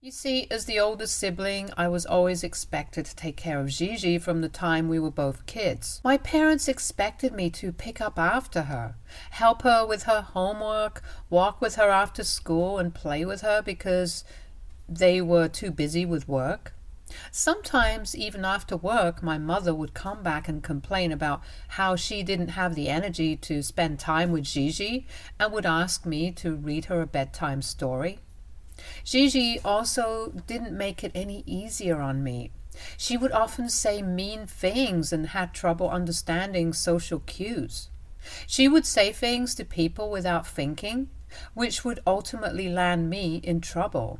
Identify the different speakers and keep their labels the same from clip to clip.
Speaker 1: You see, as the oldest sibling, I was always expected to take care of Gigi from the time we were both kids. My parents expected me to pick up after her, help her with her homework, walk with her after school, and play with her because they were too busy with work. Sometimes, even after work, my mother would come back and complain about how she didn't have the energy to spend time with Gigi and would ask me to read her a bedtime story. Gigi also didn't make it any easier on me. She would often say mean things and had trouble understanding social cues. She would say things to people without thinking, which would ultimately land me in trouble.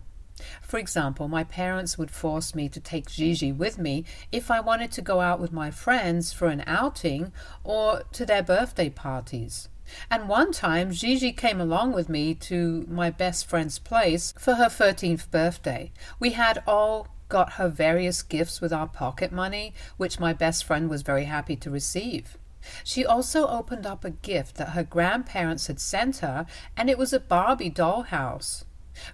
Speaker 1: For example, my parents would force me to take Gigi with me if I wanted to go out with my friends for an outing or to their birthday parties. And one time, Gigi came along with me to my best friend's place for her 13th birthday. We had all got her various gifts with our pocket money, which my best friend was very happy to receive. She also opened up a gift that her grandparents had sent her, and it was a Barbie dollhouse.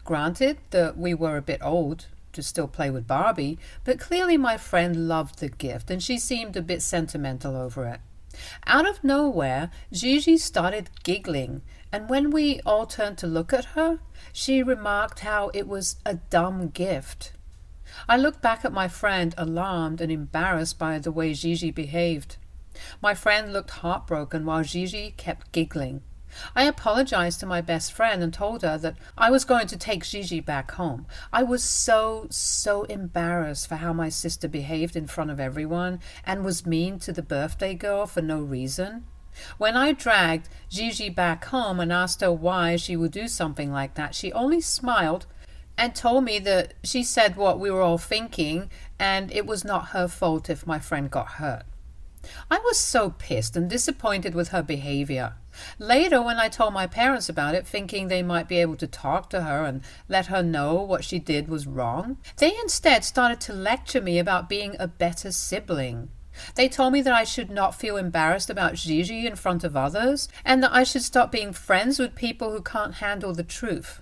Speaker 1: Granted that we were a bit old to still play with Barbie, but clearly my friend loved the gift, and she seemed a bit sentimental over it. Out of nowhere, Gigi started giggling, and when we all turned to look at her, she remarked how it was a dumb gift. I looked back at my friend, alarmed and embarrassed by the way Gigi behaved. My friend looked heartbroken while Gigi kept giggling. I apologized to my best friend and told her that I was going to take Gigi back home. I was so embarrassed for how my sister behaved in front of everyone and was mean to the birthday girl for no reason. When I dragged Gigi back home and asked her why she would do something like that, she only smiled and told me that she said what we were all thinking and it was not her fault if my friend got hurt. I was so pissed and disappointed with her behavior. Later, when I told my parents about it, thinking they might be able to talk to her and let her know what she did was wrong, they instead started to lecture me about being a better sibling. They told me that I should not feel embarrassed about Gigi in front of others, and that I should stop being friends with people who can't handle the truth.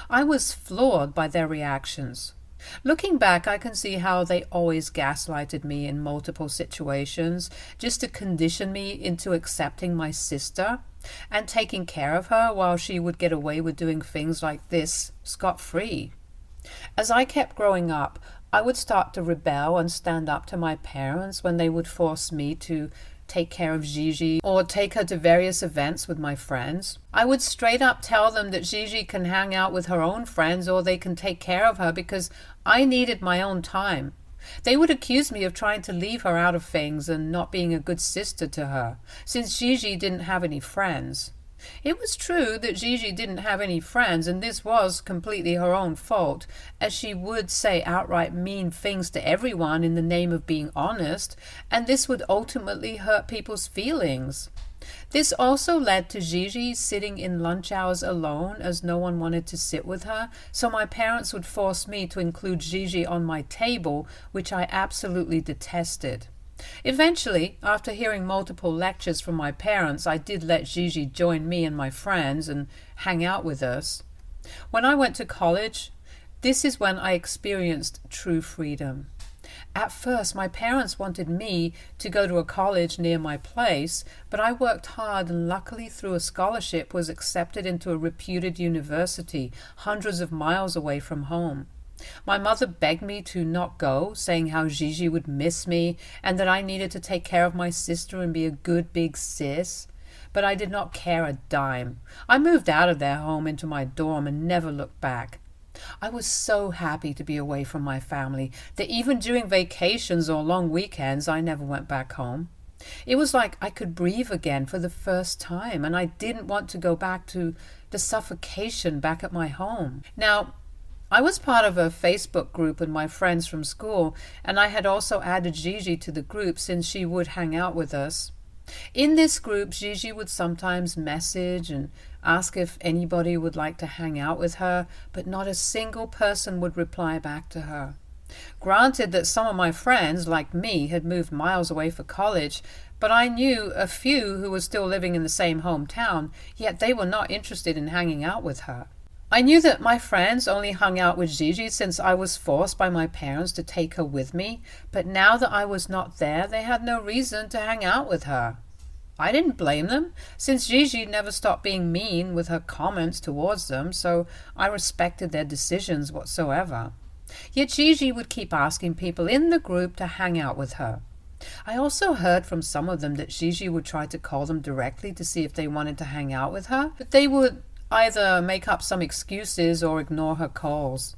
Speaker 1: I was floored by their reactions. Looking back, I can see how they always gaslighted me in multiple situations just to condition me into accepting my sister and taking care of her while she would get away with doing things like this scot-free. As I kept growing up, I would start to rebel and stand up to my parents when they would force me to take care of Gigi or take her to various events with my friends. I would straight up tell them that Gigi can hang out with her own friends or they can take care of her because I needed my own time. They would accuse me of trying to leave her out of things and not being a good sister to her, since Gigi didn't have any friends. It was true that Gigi didn't have any friends, and this was completely her own fault, as she would say outright mean things to everyone in the name of being honest, and this would ultimately hurt people's feelings. This also led to Gigi sitting in lunch hours alone as no one wanted to sit with her, so my parents would force me to include Gigi on my table, which I absolutely detested. Eventually, after hearing multiple lectures from my parents, I did let Gigi join me and my friends and hang out with us. When I went to college, this is when I experienced true freedom. At first, my parents wanted me to go to a college near my place, but I worked hard and luckily through a scholarship was accepted into a reputed university hundreds of miles away from home. My mother begged me to not go, saying how Gigi would miss me and that I needed to take care of my sister and be a good big sis. But I did not care a dime. I moved out of their home into my dorm and never looked back. I was so happy to be away from my family that even during vacations or long weekends I never went back home. It was like I could breathe again for the first time, and I didn't want to go back to the suffocation back at my home. Now, I was part of a Facebook group with my friends from school, and I had also added Gigi to the group since she would hang out with us. In this group, Gigi would sometimes message and ask if anybody would like to hang out with her, but not a single person would reply back to her. Granted that some of my friends, like me, had moved miles away for college, but I knew a few who were still living in the same hometown, yet they were not interested in hanging out with her. I knew that my friends only hung out with Gigi since I was forced by my parents to take her with me, but now that I was not there, they had no reason to hang out with her. I didn't blame them, since Gigi never stopped being mean with her comments towards them, so I respected their decisions whatsoever. Yet Gigi would keep asking people in the group to hang out with her. I also heard from some of them that Gigi would try to call them directly to see if they wanted to hang out with her, but they would either make up some excuses or ignore her calls.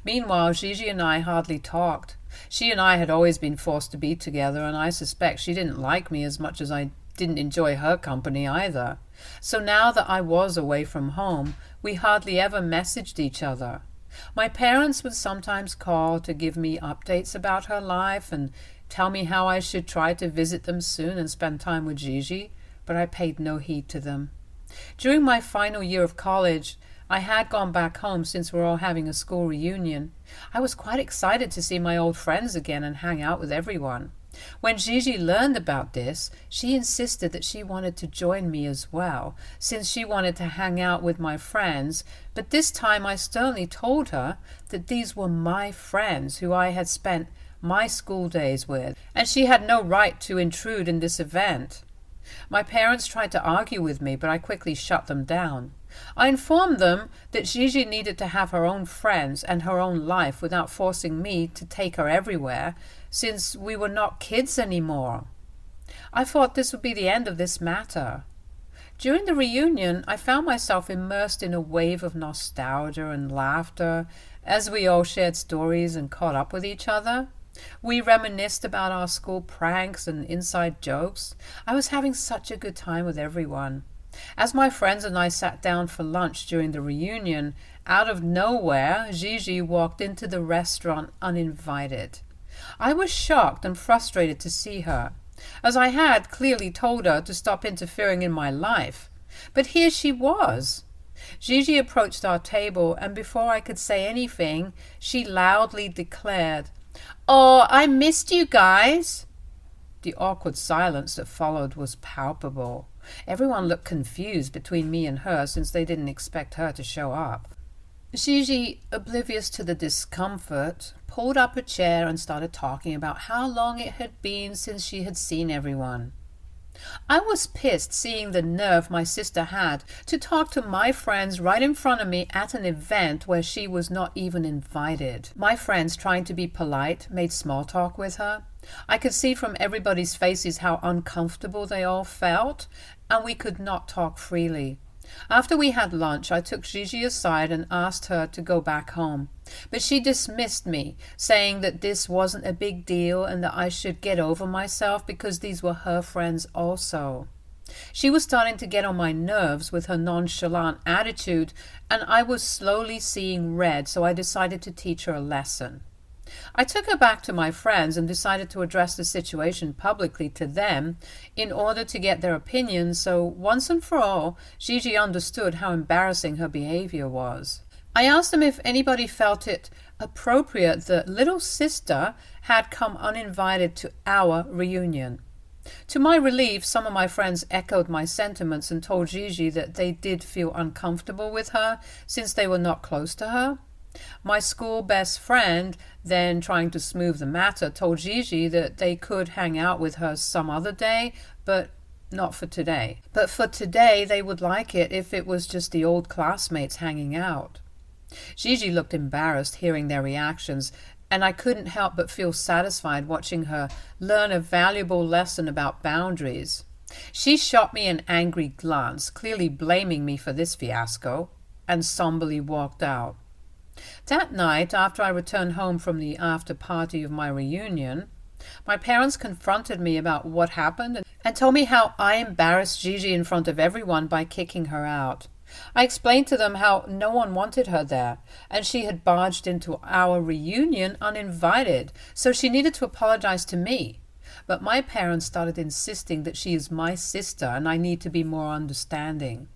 Speaker 1: Meanwhile, Gigi and I hardly talked. She and I had always been forced to be together, and I suspect she didn't like me as much as I didn't enjoy her company either. So now that I was away from home, we hardly ever messaged each other. My parents would sometimes call to give me updates about her life and tell me how I should try to visit them soon and spend time with Gigi, but I paid no heed to them. During my final year of college, I had gone back home since we're all having a school reunion. I was quite excited to see my old friends again and hang out with everyone. When Gigi learned about this, she insisted that she wanted to join me as well, since she wanted to hang out with my friends, but this time I sternly told her that these were my friends who I had spent my school days with, and she had no right to intrude in this event. My parents tried to argue with me, but I quickly shut them down. I informed them that Gigi needed to have her own friends and her own life without forcing me to take her everywhere, since we were not kids anymore. I thought this would be the end of this matter. During the reunion, I found myself immersed in a wave of nostalgia and laughter as we all shared stories and caught up with each other. We reminisced about our school pranks and inside jokes. I was having such a good time with everyone. As my friends and I sat down for lunch during the reunion, out of nowhere, Gigi walked into the restaurant uninvited. I was shocked and frustrated to see her, as I had clearly told her to stop interfering in my life. But here she was. Gigi approached our table, and before I could say anything, she loudly declared, "Oh, I missed you guys." The awkward silence that followed was palpable. Everyone looked confused between me and her, since they didn't expect her to show up. Gigi, oblivious to the discomfort, pulled up a chair and started talking about how long it had been since she had seen everyone. I was pissed seeing the nerve my sister had to talk to my friends right in front of me at an event where she was not even invited. My friends, trying to be polite, made small talk with her. I could see from everybody's faces how uncomfortable they all felt, and we could not talk freely. After we had lunch, I took Gigi aside and asked her to go back home. But she dismissed me, saying that this wasn't a big deal and that I should get over myself because these were her friends also. She was starting to get on my nerves with her nonchalant attitude, and I was slowly seeing red, so I decided to teach her a lesson. I took her back to my friends and decided to address the situation publicly to them in order to get their opinions, so once and for all, Gigi understood how embarrassing her behavior was. I asked them if anybody felt it appropriate that little sister had come uninvited to our reunion. To my relief, some of my friends echoed my sentiments and told Gigi that they did feel uncomfortable with her since they were not close to her. My school best friend, then trying to smooth the matter, told Gigi that they could hang out with her some other day, but not for today. But for today, they would like it if it was just the old classmates hanging out. Gigi looked embarrassed hearing their reactions, and I couldn't help but feel satisfied watching her learn a valuable lesson about boundaries. She shot me an angry glance, clearly blaming me for this fiasco, and somberly walked out. That night, after I returned home from the after-party of my reunion, my parents confronted me about what happened and told me how I embarrassed Gigi in front of everyone by kicking her out. I explained to them how no one wanted her there, and she had barged into our reunion uninvited, so she needed to apologize to me. But my parents started insisting that she is my sister and I need to be more understanding.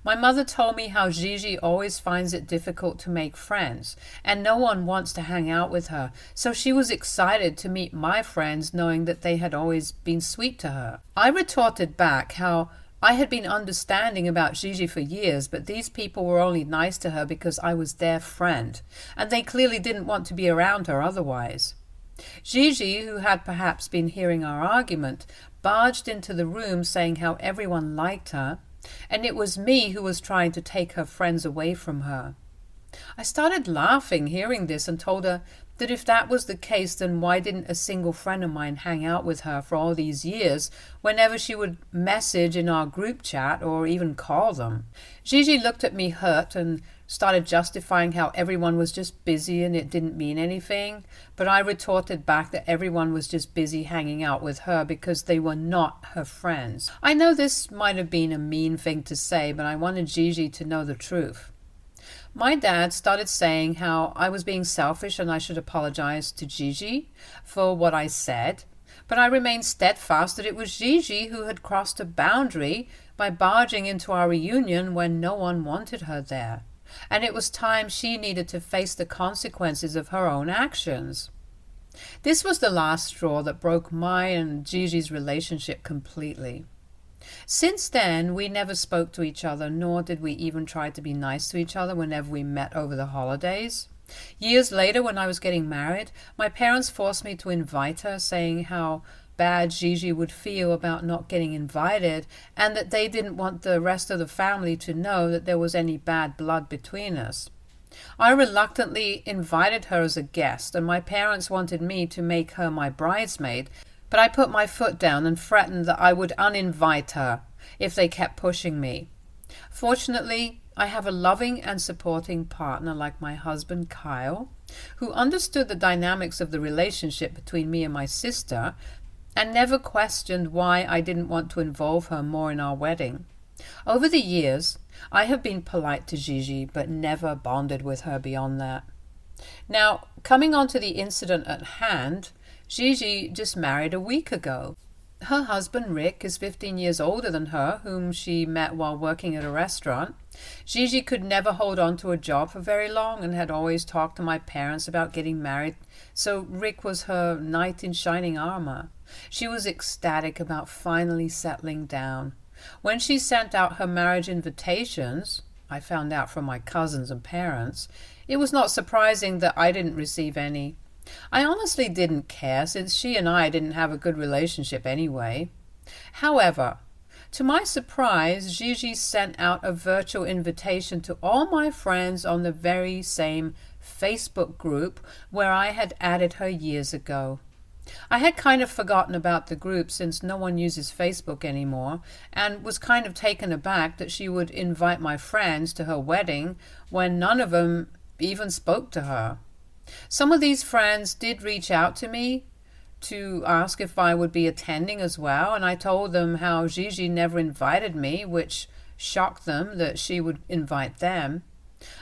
Speaker 1: My mother told me how Gigi always finds it difficult to make friends, and no one wants to hang out with her, so she was excited to meet my friends knowing that they had always been sweet to her. I retorted back how I had been understanding about Gigi for years, but these people were only nice to her because I was their friend, and they clearly didn't want to be around her otherwise. Gigi, who had perhaps been hearing our argument, barged into the room saying how everyone liked her, and it was me who was trying to take her friends away from her. I started laughing hearing this and told her that if that was the case, then why didn't a single friend of mine hang out with her for all these years whenever she would message in our group chat or even call them? Gigi looked at me hurt and started justifying how everyone was just busy and it didn't mean anything, but I retorted back that everyone was just busy hanging out with her because they were not her friends. I know this might have been a mean thing to say, but I wanted Gigi to know the truth. My dad started saying how I was being selfish and I should apologize to Gigi for what I said, but I remained steadfast that it was Gigi who had crossed a boundary by barging into our reunion when no one wanted her there, and it was time she needed to face the consequences of her own actions. This was the last straw that broke my and Gigi's relationship completely. Since then, we never spoke to each other, nor did we even try to be nice to each other whenever we met over the holidays. Years later, when I was getting married, my parents forced me to invite her, saying how bad Gigi would feel about not getting invited, and that they didn't want the rest of the family to know that there was any bad blood between us. I reluctantly invited her as a guest, and my parents wanted me to make her my bridesmaid, but I put my foot down and threatened that I would uninvite her if they kept pushing me. Fortunately, I have a loving and supporting partner like my husband Kyle, who understood the dynamics of the relationship between me and my sister and never questioned why I didn't want to involve her more in our wedding. Over the years, I have been polite to Gigi, but never bonded with her beyond that. Now, coming on to the incident at hand, Gigi just married a week ago. Her husband, Rick, is 15 years older than her, whom she met while working at a restaurant. Gigi could never hold on to a job for very long and had always talked to my parents about getting married, so Rick was her knight in shining armor. She was ecstatic about finally settling down. When she sent out her marriage invitations, I found out from my cousins and parents, it was not surprising that I didn't receive any. I honestly didn't care, since she and I didn't have a good relationship anyway. However, to my surprise, Gigi sent out a virtual invitation to all my friends on the very same Facebook group where I had added her years ago. I had kind of forgotten about the group since no one uses Facebook anymore, and was kind of taken aback that she would invite my friends to her wedding when none of them even spoke to her. Some of these friends did reach out to me to ask if I would be attending as well, and I told them how Gigi never invited me, which shocked them that she would invite them.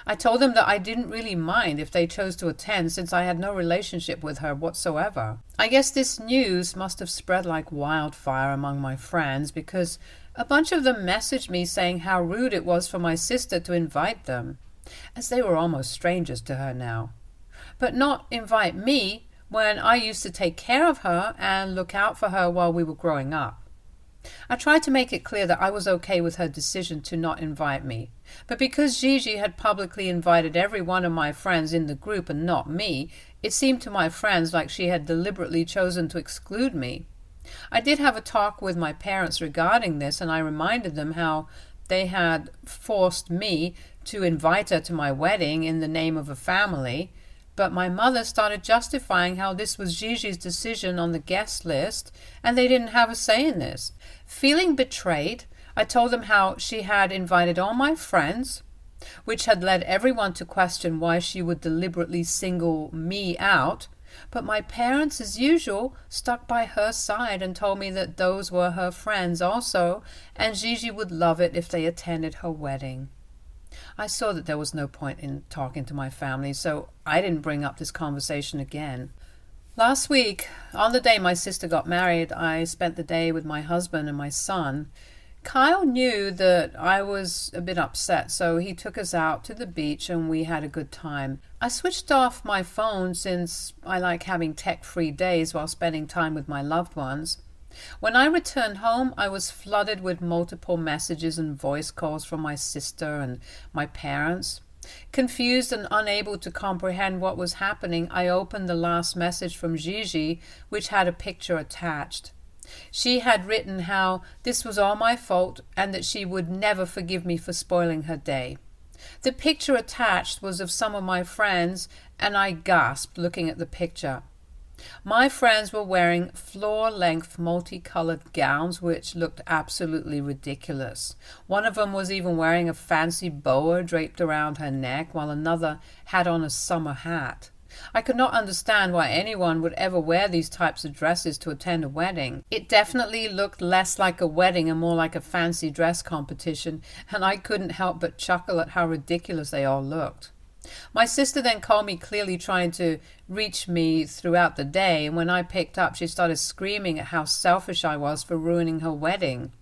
Speaker 1: I told them that I didn't really mind if they chose to attend, since I had no relationship with her whatsoever. I guess this news must have spread like wildfire among my friends, because a bunch of them messaged me saying how rude it was for my sister to invite them, as they were almost strangers to her now, but not invite me when I used to take care of her and look out for her while we were growing up. I tried to make it clear that I was okay with her decision to not invite me, but because Gigi had publicly invited every one of my friends in the group and not me, it seemed to my friends like she had deliberately chosen to exclude me. I did have a talk with my parents regarding this, and I reminded them how they had forced me to invite her to my wedding in the name of a family, but my mother started justifying how this was Gigi's decision on the guest list and they didn't have a say in this. Feeling betrayed, I told them how she had invited all my friends, which had led everyone to question why she would deliberately single me out, but my parents, as usual, stuck by her side and told me that those were her friends also, and Gigi would love it if they attended her wedding. I saw that there was no point in talking to my family, so I didn't bring up this conversation again. Last week, on the day my sister got married, I spent the day with my husband and my son. Kyle knew that I was a bit upset, so he took us out to the beach and we had a good time. I switched off my phone since I like having tech-free days while spending time with my loved ones. When I returned home, I was flooded with multiple messages and voice calls from my sister and my parents. Confused and unable to comprehend what was happening, I opened the last message from Gigi, which had a picture attached. She had written how this was all my fault and that she would never forgive me for spoiling her day. The picture attached was of some of my friends, and I gasped looking at the picture. My friends were wearing floor-length multicolored gowns which looked absolutely ridiculous. One of them was even wearing a fancy boa draped around her neck, while another had on a summer hat. I could not understand why anyone would ever wear these types of dresses to attend a wedding. It definitely looked less like a wedding and more like a fancy dress competition, and I couldn't help but chuckle at how ridiculous they all looked. My sister then called me, clearly trying to reach me throughout the day, and when I picked up, she started screaming at how selfish I was for ruining her wedding.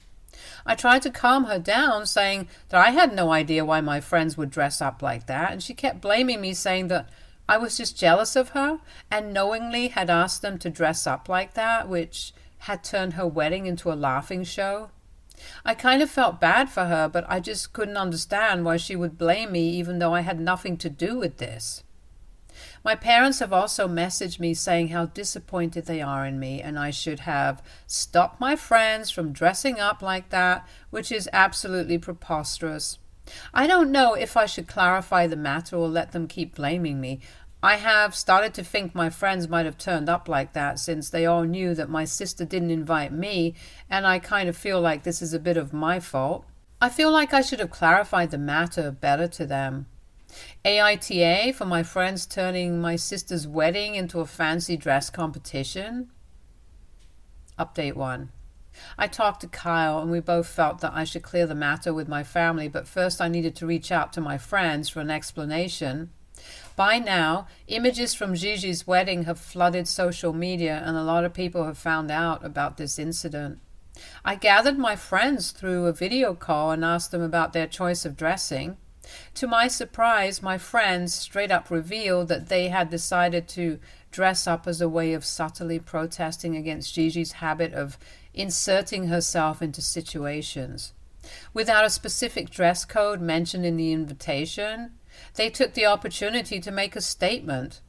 Speaker 1: I tried to calm her down, saying that I had no idea why my friends would dress up like that, and she kept blaming me, saying that I was just jealous of her and knowingly had asked them to dress up like that, which had turned her wedding into a laughing show. I kind of felt bad for her, but I just couldn't understand why she would blame me even though I had nothing to do with this. My parents have also messaged me saying how disappointed they are in me and I should have stopped my friends from dressing up like that, which is absolutely preposterous. I don't know if I should clarify the matter or let them keep blaming me. I have started to think my friends might have turned up like that since they all knew that my sister didn't invite me, and I kind of feel like this is a bit of my fault. I feel like I should have clarified the matter better to them. AITA for my friends turning my sister's wedding into a fancy dress competition. Update 1. I talked to Kyle and we both felt that I should clear the matter with my family, but first I needed to reach out to my friends for an explanation. By now, images from Gigi's wedding have flooded social media and a lot of people have found out about this incident. I gathered my friends through a video call and asked them about their choice of dressing. To my surprise, my friends straight up revealed that they had decided to dress up as a way of subtly protesting against Gigi's habit of inserting herself into situations. Without a specific dress code mentioned in the invitation, they took the opportunity to make a statement.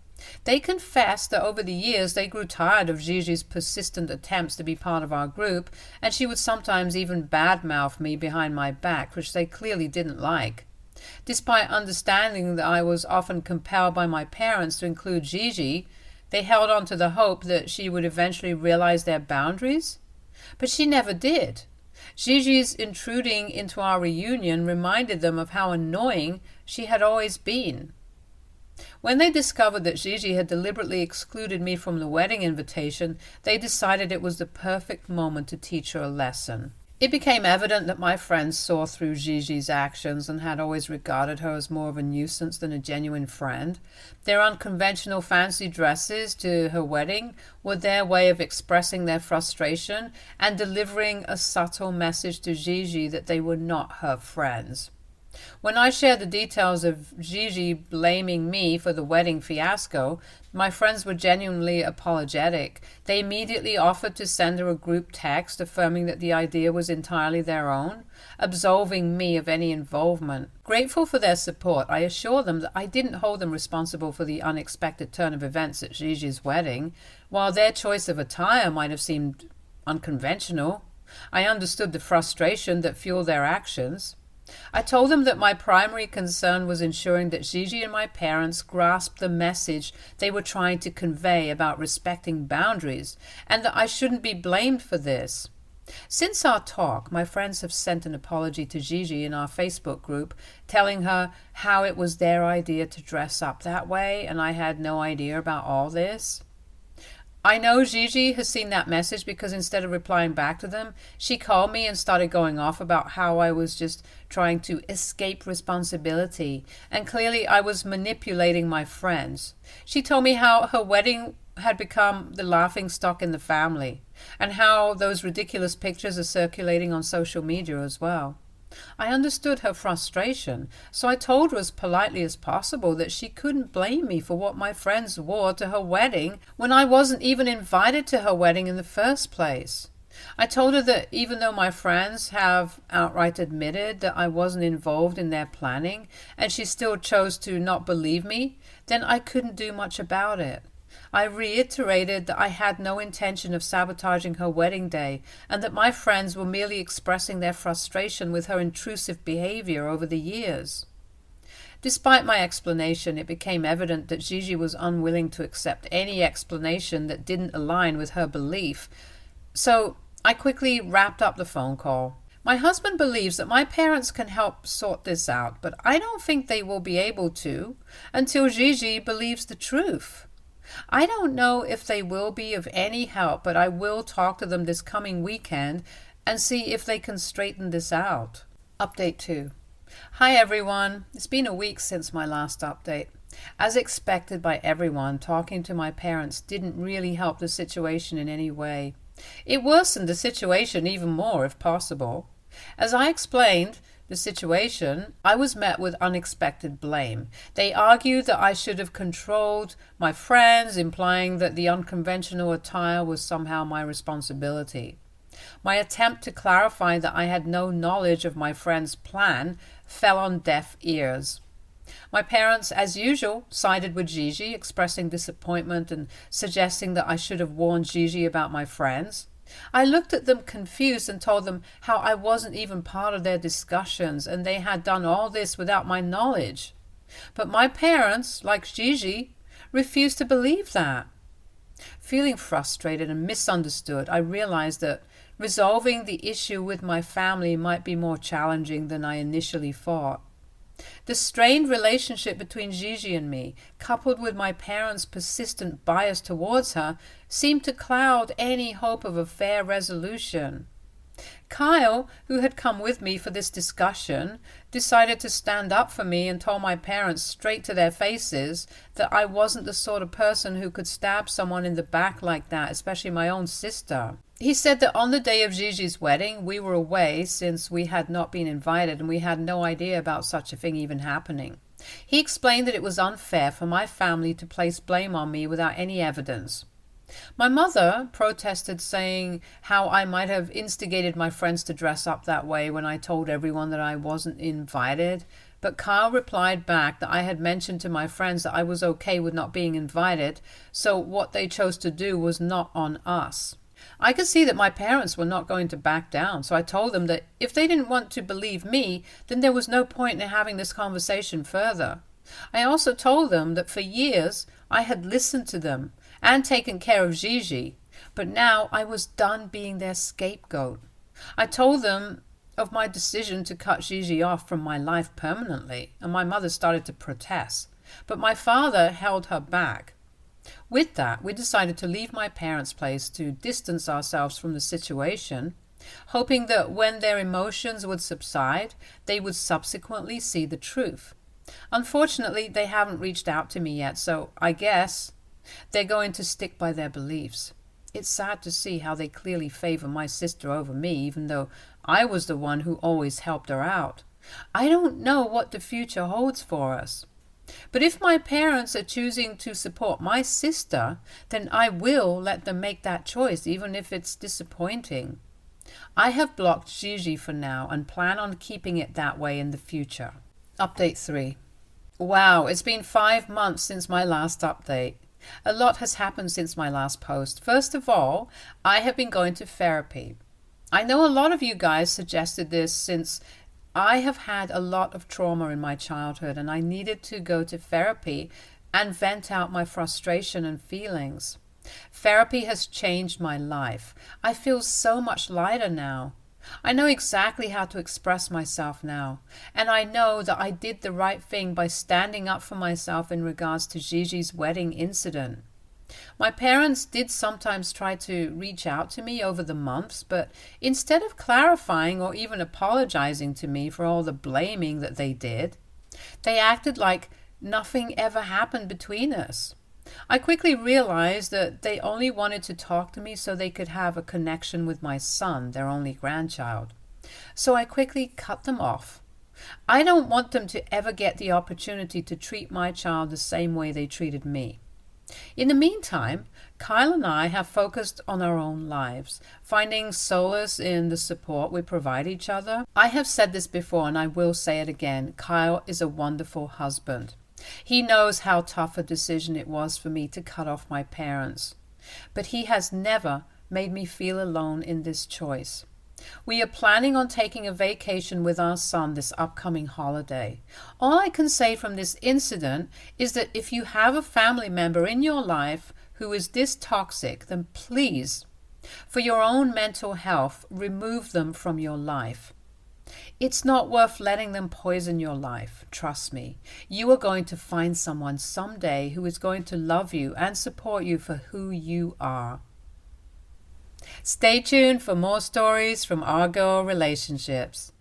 Speaker 1: They confessed that over the years they grew tired of Gigi's persistent attempts to be part of our group, and she would sometimes even badmouth me behind my back, which they clearly didn't like. Despite understanding that I was often compelled by my parents to include Gigi, they held on to the hope that she would eventually realize their boundaries. But she never did. Gigi's intruding into our reunion reminded them of how annoying she had always been. When they discovered that Gigi had deliberately excluded me from the wedding invitation, they decided it was the perfect moment to teach her a lesson. It became evident that my friends saw through Gigi's actions and had always regarded her as more of a nuisance than a genuine friend. Their unconventional fancy dresses to her wedding were their way of expressing their frustration and delivering a subtle message to Gigi that they were not her friends. When I shared the details of Gigi blaming me for the wedding fiasco, my friends were genuinely apologetic. They immediately offered to send her a group text affirming that the idea was entirely their own, absolving me of any involvement. Grateful for their support, I assured them that I didn't hold them responsible for the unexpected turn of events at Gigi's wedding. While their choice of attire might have seemed unconventional, I understood the frustration that fueled their actions. I told them that my primary concern was ensuring that Gigi and my parents grasped the message they were trying to convey about respecting boundaries, and that I shouldn't be blamed for this. Since our talk, my friends have sent an apology to Gigi in our Facebook group, telling her how it was their idea to dress up that way, and I had no idea about all this. I know Gigi has seen that message because instead of replying back to them, she called me and started going off about how I was just trying to escape responsibility, and clearly I was manipulating my friends. She told me how her wedding had become the laughing stock in the family, and how those ridiculous pictures are circulating on social media as well. I understood her frustration, so I told her as politely as possible that she couldn't blame me for what my friends wore to her wedding when I wasn't even invited to her wedding in the first place. I told her that even though my friends have outright admitted that I wasn't involved in their planning and she still chose to not believe me, then I couldn't do much about it. I reiterated that I had no intention of sabotaging her wedding day and that my friends were merely expressing their frustration with her intrusive behavior over the years. Despite my explanation, it became evident that Gigi was unwilling to accept any explanation that didn't align with her belief. So I quickly wrapped up the phone call. My husband believes that my parents can help sort this out, but I don't think they will be able to until Gigi believes the truth. I don't know if they will be of any help, but I will talk to them this coming weekend and see if they can straighten this out. Update 2. Hi everyone. It's been a week since my last update. As expected by everyone, talking to my parents didn't really help the situation in any way. It worsened the situation even more if possible. As I explained the situation, I was met with unexpected blame. They argued that I should have controlled my friends, implying that the unconventional attire was somehow my responsibility. My attempt to clarify that I had no knowledge of my friend's plan fell on deaf ears. My parents, as usual, sided with Gigi, expressing disappointment and suggesting that I should have warned Gigi about my friends. I looked at them confused and told them how I wasn't even part of their discussions and they had done all this without my knowledge. But my parents, like Gigi, refused to believe that. Feeling frustrated and misunderstood, I realized that resolving the issue with my family might be more challenging than I initially thought. The strained relationship between Gigi and me, coupled with my parents' persistent bias towards her, seemed to cloud any hope of a fair resolution. Kyle, who had come with me for this discussion, decided to stand up for me and told my parents straight to their faces that I wasn't the sort of person who could stab someone in the back like that, especially my own sister. He said that on the day of Gigi's wedding, we were away since we had not been invited and we had no idea about such a thing even happening. He explained that it was unfair for my family to place blame on me without any evidence. My mother protested, saying how I might have instigated my friends to dress up that way when I told everyone that I wasn't invited, but Kyle replied back that I had mentioned to my friends that I was okay with not being invited, so what they chose to do was not on us. I could see that my parents were not going to back down, so I told them that if they didn't want to believe me, then there was no point in having this conversation further. I also told them that for years I had listened to them and taken care of Gigi, but now I was done being their scapegoat. I told them of my decision to cut Gigi off from my life permanently, and my mother started to protest, but my father held her back. With that, we decided to leave my parents' place to distance ourselves from the situation, hoping that when their emotions would subside, they would subsequently see the truth. Unfortunately, they haven't reached out to me yet, so I guess they're going to stick by their beliefs. It's sad to see how they clearly favor my sister over me, even though I was the one who always helped her out. I don't know what the future holds for us. But if my parents are choosing to support my sister, then I will let them make that choice, even if it's disappointing. I have blocked Gigi for now and plan on keeping it that way in the future. Update 3. Wow, it's been 5 months since my last update. A lot has happened since my last post. First of all, I have been going to therapy. I know a lot of you guys suggested this since I have had a lot of trauma in my childhood and I needed to go to therapy and vent out my frustration and feelings. Therapy has changed my life. I feel so much lighter now. I know exactly how to express myself now, and I know that I did the right thing by standing up for myself in regards to Gigi's wedding incident. My parents did sometimes try to reach out to me over the months, but instead of clarifying or even apologizing to me for all the blaming that they did, they acted like nothing ever happened between us. I quickly realized that they only wanted to talk to me so they could have a connection with my son, their only grandchild. So I quickly cut them off. I don't want them to ever get the opportunity to treat my child the same way they treated me. In the meantime, Kyle and I have focused on our own lives, finding solace in the support we provide each other. I have said this before and I will say it again. Kyle is a wonderful husband. He knows how tough a decision it was for me to cut off my parents, but he has never made me feel alone in this choice. We are planning on taking a vacation with our son this upcoming holiday. All I can say from this incident is that if you have a family member in your life who is this toxic, then please, for your own mental health, remove them from your life. It's not worth letting them poison your life. Trust me. You are going to find someone someday who is going to love you and support you for who you are. Stay tuned for more stories from our girl relationships.